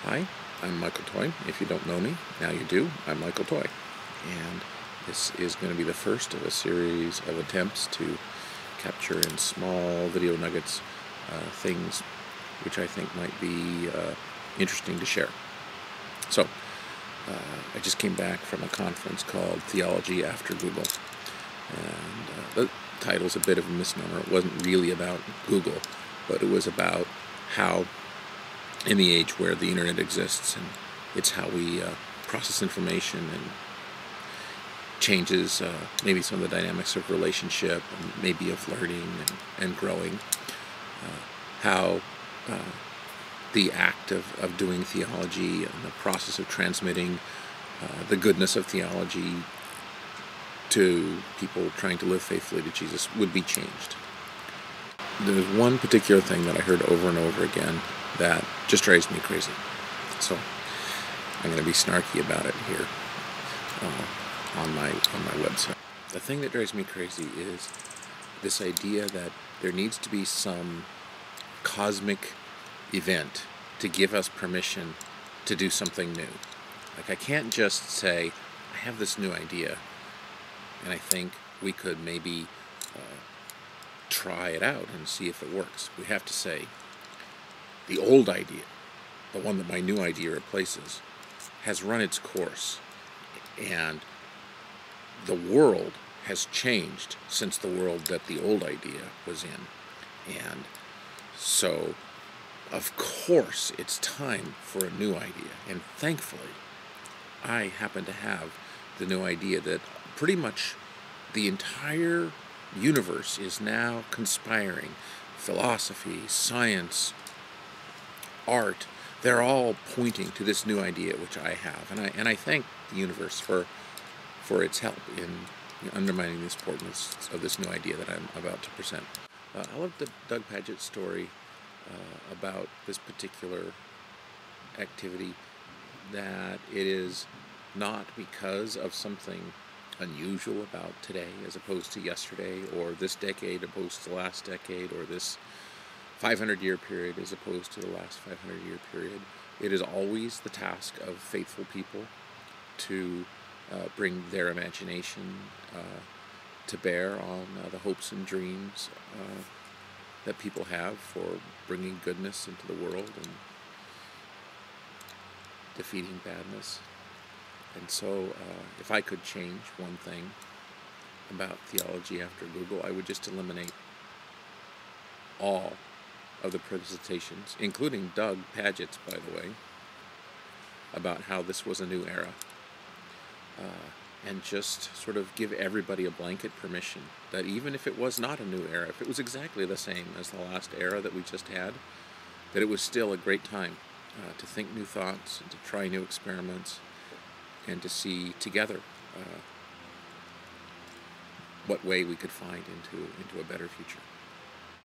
Hi, I'm Michael Toy. If you don't know me, now you do. I'm Michael Toy. And this is going to be the first of a series of attempts to capture in small video nuggets things which I think might be interesting to share. So, I just came back from a conference called Theology After Google. And the title's a bit of a misnomer. It wasn't really about Google, but it was about how in the age where the internet exists, and it's how we process information and changes maybe some of the dynamics of relationship and maybe of learning and growing, how the act of doing theology and the process of transmitting the goodness of theology to people trying to live faithfully to Jesus would be changed. There's one particular thing that I heard over and over again that just drives me crazy. So I'm going to be snarky about it here on my website. The thing that drives me crazy is this idea that there needs to be some cosmic event to give us permission to do something new. Like, I can't just say, I have this new idea, and I think we could maybe try it out and see if it works. We have to say, the old idea, the one that my new idea replaces, has run its course, and the world has changed since the world that the old idea was in. And so, of course, it's time for a new idea. And thankfully, I happen to have the new idea that pretty much the entire universe is now conspiring. Philosophy, science, art, they're all pointing to this new idea which I have. And I thank the universe for its help in undermining the importance of this new idea that I'm about to present. I love the Doug Paget story about this particular activity, that it is not because of something unusual about today as opposed to yesterday, or this decade opposed to the last decade, or this 500-year period as opposed to the last 500-year period. It is always the task of faithful people to bring their imagination to bear on the hopes and dreams that people have for bringing goodness into the world and defeating badness. And so if I could change one thing about Theology After Google, I would just eliminate all of the presentations, including Doug Paget's, by the way, about how this was a new era, and just sort of give everybody a blanket permission that even if it was not a new era, if it was exactly the same as the last era that we just had, that it was still a great time to think new thoughts and to try new experiments and to see together what way we could find into a better future.